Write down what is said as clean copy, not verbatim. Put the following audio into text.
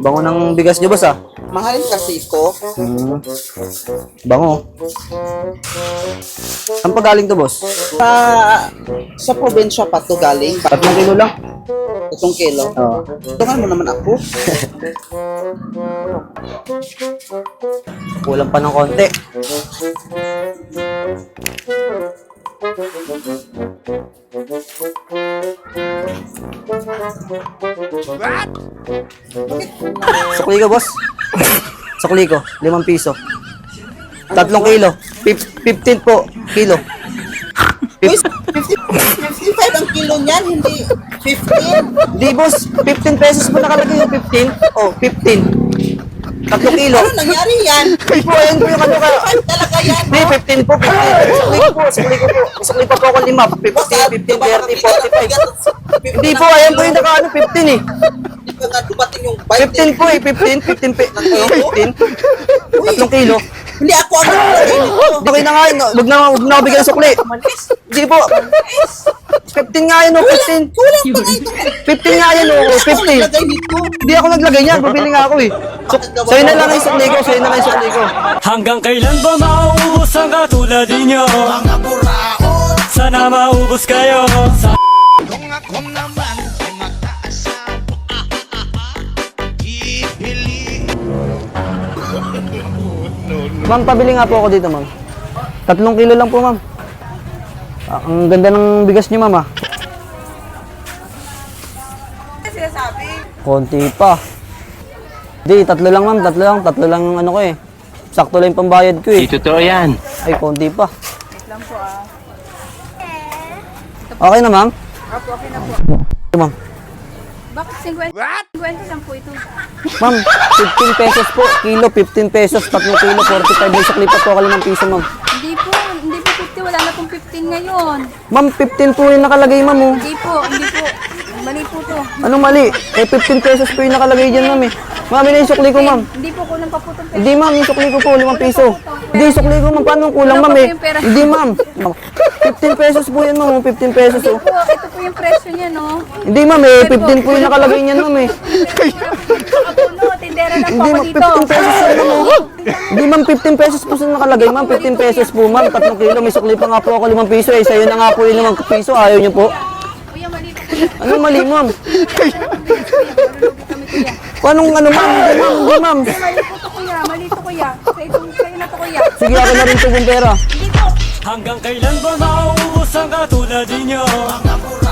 Bango ng bigas nyo, boss, ah. Mahalin kasi ito. Bango. Saan pa galing to, boss? Sa probinsya pa to galing. 3 kilo lang. 3 kilo. Oo. Tungan mo naman ako. Kulang pa ng konti. Sukli ko, boss. Sukli ko, 5 piso. 3 kilo. 15 po, kilo. Uy, 55 ang kilo niyan, hindi 15. Di, boss, 15 pesos po nakalagay yung 15. Oh, 15. 3 kilo. Ano nangyari yan? Ay po, ayan po yung ano ka. 55 talaga yan. Di, 15 po, 15. Sukli ko po. Sukli pa po ako 5. 15, 15, 30, 45. Hindi po, ayan po yung naka 15 eh. Hindi pa nga dumating yung 15 po eh, 15 pe. 15. 3 kilo. Hindi ako ang naglagay nito. Okay na nga yun, wag na ako bigyan ng sukli. Hindi po. 15 nga yun, 15. Kulang pa nga ito. 15 nga yun, Ako 15. naglagay nito. Hindi ako naglagay niyan, bibili nga ako eh. Sa'yo na lang yung sukli ko, sa'yo na lang yung sukli ko. Hanggang kailan ba mauubos ang katulad ninyo? Mga buraot, Sana maubos kayo sa kung ako naman ay mataas ipili. Ma'am, pabili nga po ako dito, ma'am. 3 kilo lang po, ma'am. Ang ganda ng bigas niyo, ma'am, ah. Sinasabi. Konti pa. Di, 3 lang, ma'am. 3 lang. 3 lang ang ano ko eh. Sakto lang yung pambayad ko eh. Totoo yan. Ay, konti pa. Wait lang po ah. Okay na, ma'am? Opo, okay na po. Ito, ma'am. Bakit 50? 50 lang po ito. Ma'am, 15 pesos po. Kilo, 15 pesos. 3 kilo, 45. May sakli pa po ako 5 piso, ma'am. Hindi po 50. Wala na pong 15 ngayon. Ma'am, 15 po yung nakalagay, ma'am, oh. Hindi po. Mali po to. Anong mali? Eh, 15 pesos po yung nakalagay dyan, ma'am, eh. Ma'am, yun na yung sukli ko, ma'am. Hindi po kulang pa po itong pera. Hindi, ma'am, yung sukli ko po, 5 piso. Hindi, yung sukli ko, ma'am. Paano kulang, ma'am, eh? Hindi, ma'am. 15 pesos po yan, ma'am. 15 pesos, Hindi oh. po. Ito po yung presyo niya, no? Hindi, ma'am, eh. 15 po yung nakalagay niyan, ma'am, eh. Baka po, no? Tindera na po Hindi, ako ma'am, dito. 15 pesos yan, ma'am, oh. Hindi, ma'am, 15 pesos po sa nakalagay, ma'am. 15 pesos po, ma'am. 3 kilo. May sukli pa nga po ako 5 piso, eh. Sa'yo na nga po yung 5 piso. Ayaw niyo po. Kuya, mali po. Anong mali, ma'am? Malulugi kami, kuya. Paano ano, ma'am? Hindi, ma'am. Hindi, ma'am. Mali po to, kuya. Mali to, kuya. Sa'yo na to, kuya. Sige, ako na rin po yung pera. Hindi po. Hanggang kailan ba mauubos ang katulad ninyo? Mga buraot,